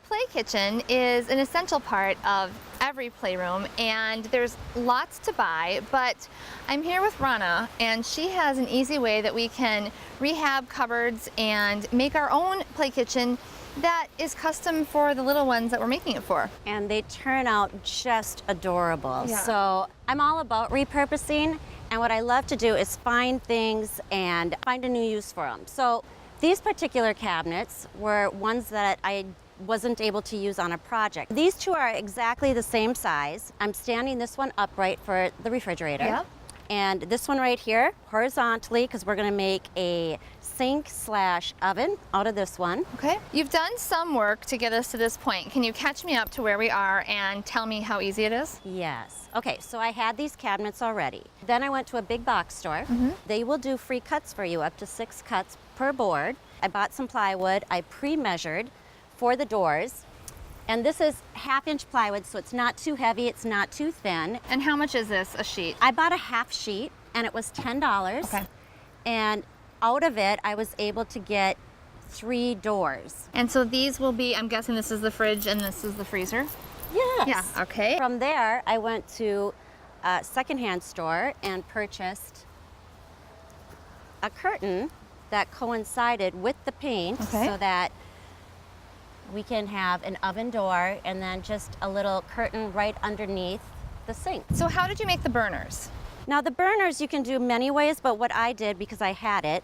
play kitchen is an essential part of every playroom, and there's lots to buy, but I'm here with Rana, and she has an easy way that we can rehab cupboards and make our own play kitchen that is custom for the little ones that we're making it for. And they turn out just adorable. Yeah. So I'm all about repurposing, and what I love to do is find things and find a new use for them. So these particular cabinets were ones that I wasn't able to use on a project. These two are exactly the same size. I'm standing this one upright for the refrigerator. Yep. And this one right here, horizontally, because we're gonna make a sink/oven out of this one. Okay. You've done some work to get us to this point. Can you catch me up to where we are and tell me how easy it is? Yes. Okay, so I had these cabinets already. Then I went to a big box store. They will do free cuts for you, up to 6 cuts per board. I bought some plywood. I pre-measured for the doors. And this is 1/2-inch plywood, so it's not too heavy, it's not too thin. And how much is this, a sheet? I bought a 1/2 sheet, and it was $10. Okay. And out of it, I was able to get 3 doors. And so these will be, I'm guessing this is the fridge and this is the freezer? Yes. Yeah, okay. From there, I went to a secondhand store and purchased a curtain that coincided with the paint, Okay. so that we can have an oven door and then just a little curtain right underneath the sink. So how did you make the burners? Now the burners you can do many ways, but what I did, because I had it,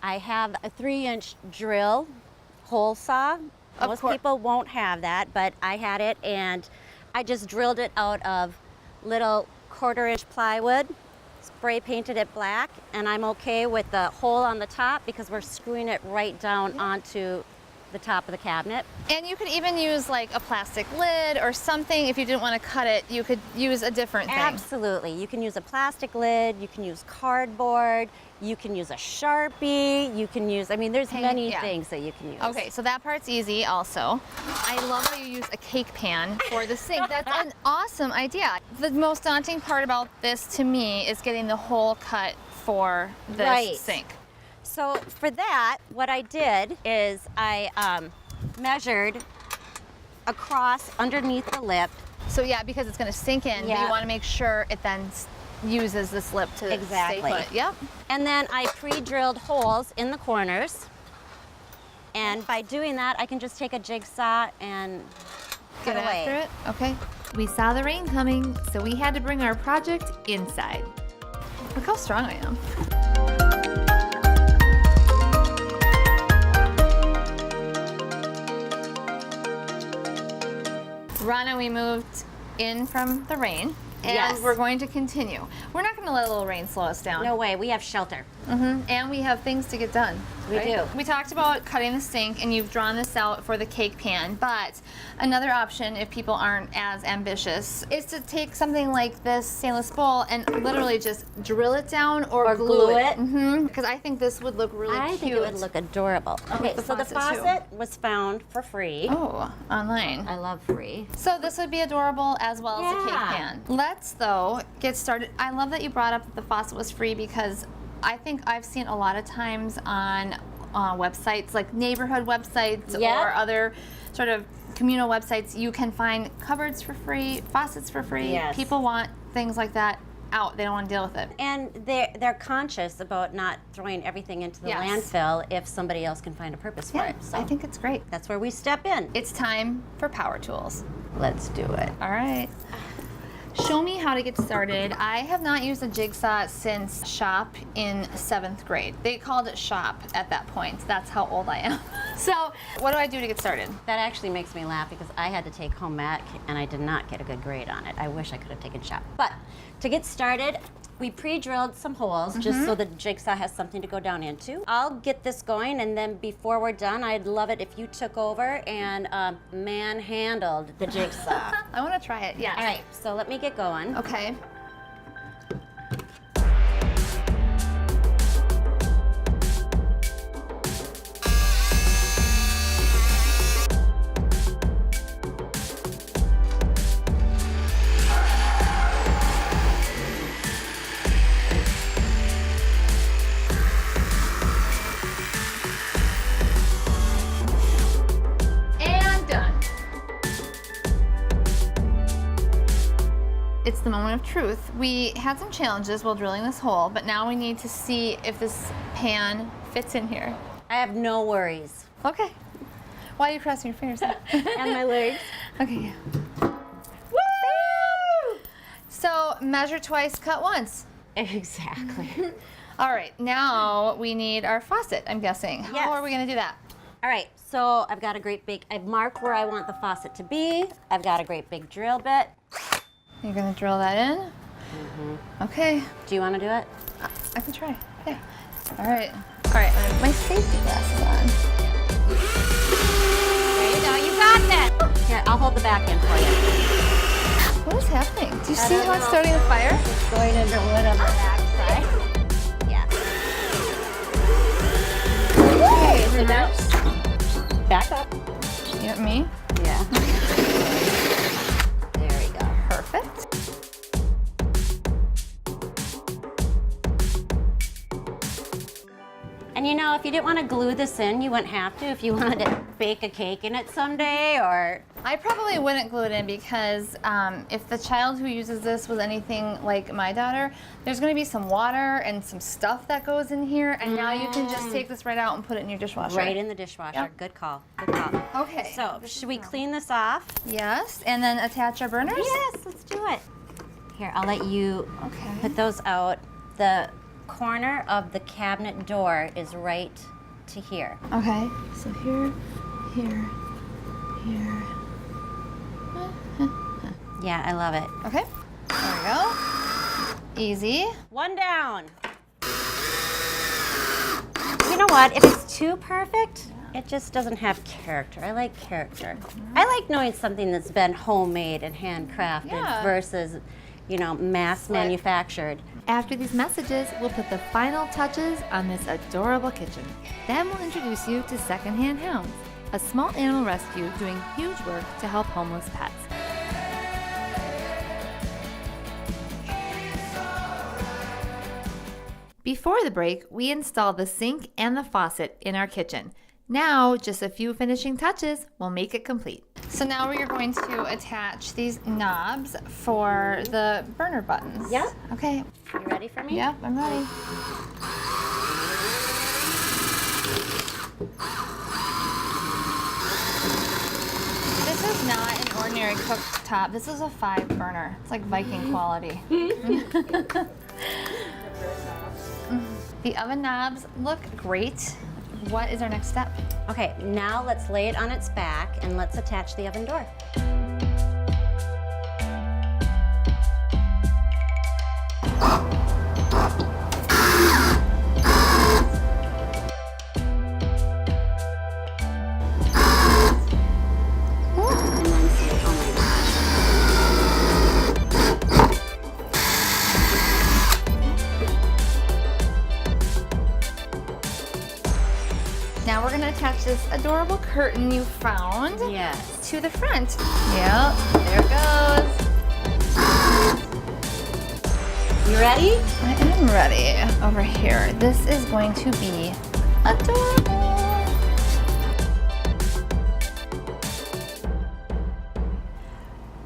I have a 3-inch drill hole saw. Most people won't have that, but I had it, and I just drilled it out of little 1/4-inch plywood, spray painted it black, and I'm okay with the hole on the top because we're screwing it right down onto the top of the cabinet. And you could even use like a plastic lid or something. If you didn't want to cut it, you could use a different thing. Absolutely. You can use a plastic lid, you can use cardboard, you can use a Sharpie, you can use, I mean, there's many things that you can use. Okay, so that part's easy also. I love how you use a cake pan for the sink. That's an awesome idea. The most daunting part about this to me is getting the hole cut for this sink. So for that, what I did is I measured across underneath the lip. So yeah, because it's going to sink in, but you want to make sure it then uses this lip to stay put. Yep. And then I pre-drilled holes in the corners. And by doing that, I can just take a jigsaw and Get away. after it. Okay. We saw the rain coming, so we had to bring our project inside. Look how strong I am. Rana, we moved in from the rain, and we're going to continue. We're not going to let a little rain slow us down. No way, we have shelter. And we have things to get done. We do. We talked about cutting the sink, and you've drawn this out for the cake pan, but another option, if people aren't as ambitious, is to take something like this stainless bowl and literally just drill it down or glue it. Because I think this would look really cute. I think it would look adorable. Okay, so the faucet was found for free. Oh, online. I love free. So this would be adorable as well as a cake pan. Let's, though, get started. I love that you brought up that the faucet was free, because I think I've seen a lot of times on websites, like neighborhood websites or other sort of communal websites, you can find cupboards for free, faucets for free. People want things like that out. They don't want to deal with it. And they're conscious about not throwing everything into the landfill if somebody else can find a purpose for it. So I think it's great. That's where we step in. It's time for power tools. Let's do it. All right. Show me how to get started. I have not used a jigsaw since shop in 7th grade. They called it shop at that point. That's how old I am. So what do I do to get started? That actually makes me laugh, because I had to take home ec and I did not get a good grade on it. I wish I could have taken shop. But to get started, we pre-drilled some holes just so the jigsaw has something to go down into. I'll get this going, and then before we're done, I'd love it if you took over and manhandled the jigsaw. I want to try it, yes. All right, so let me get going. Okay. And done. it's the moment of truth. We had some challenges while drilling this hole, but now we need to see if this pan fits in here. I have no worries. Okay. Why are you crossing your fingers? And my legs. Okay. Woo! So measure twice, cut once. Exactly. All right, now we need our faucet, I'm guessing. How Yes. are we gonna do that? All right, so I've got a great big, I've marked where I want the faucet to be. I've got a great big drill bit. You're gonna drill that in? Okay, Do you want to do it? I can try. Okay. All right, I'm gonna put my safety glasses on. There you go, you got this. Here, I'll hold the back end for you. What is happening? Do you I see don't how it's know. starting the fire? It's going into wood on the back side. Yeah. Okay, so now, Back up. you got me? Yeah. There we go. Perfect. And you know, if you didn't want to glue this in, you wouldn't have to. If you wanted to bake a cake in it someday, or I probably wouldn't glue it in because if the child who uses this was anything like my daughter, there's going to be some water and some stuff that goes in here, and now you can just take this right out and put it in your dishwasher. right in the dishwasher. Yep. Good call. Good call. Okay. So, should we clean this off? Yes, and then attach our burners? Yes, let's do it. Here, I'll let you Okay. put those out. The corner of the cabinet door is right to here. Okay, so here, here, here. Yeah, I love it. Okay, there we go. Easy. One down. You know what? If it's too perfect, it just doesn't have character. I like character. I like knowing something that's been homemade and handcrafted Yeah. versus, you know, mass manufactured. After these messages, we'll put the final touches on this adorable kitchen. Then we'll introduce you to Secondhand Hounds, a small animal rescue doing huge work to help homeless pets. Before the break, we installed the sink and the faucet in our kitchen. Now, just a few finishing touches will make it complete. So now we are going to attach these knobs for the burner buttons. Yep. Okay. You ready for me? Yep, I'm ready. This is not an ordinary cooktop. This is a 5-burner. It's like Viking quality. The oven knobs look great. What is our next step? Okay, now let's lay it on its back and let's attach the oven door. And then say, oh my Now we're gonna attach this adorable curtain you found gosh. Yes. to the front. Yep, there it goes. You ready? I am ready. Over here. This is going to be adorable.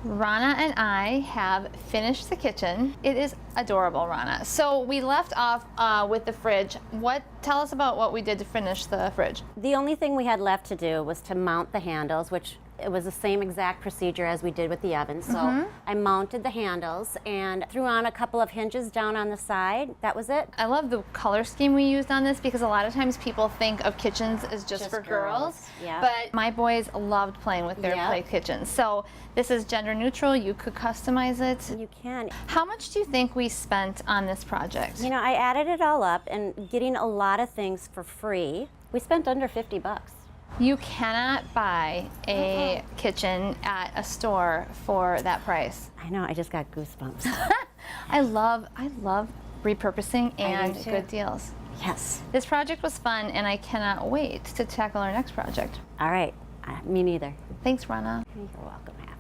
Rana and I have finished the kitchen. It is adorable, Rana. So we left off with the fridge. Tell us about what we did to finish the fridge. The only thing we had left to do was to mount the handles, which it was the same exact procedure as we did with the oven. So I mounted the handles and threw on a couple of hinges down on the side. That was it. I love the color scheme we used on this because a lot of times people think of kitchens as just for girls. Yeah. But my boys loved playing with their Yep. play kitchens. So this is gender neutral. You could customize it. You can. How much do you think we spent on this project? You know, I added it all up and getting a lot of things for free. We spent under $50. You cannot buy a kitchen at a store for that price. I know, I just got goosebumps. I love repurposing I do and too. good deals. Yes. This project was fun and I cannot wait to tackle our next project. All right, me neither. Thanks, Rana. You're welcome, Happi.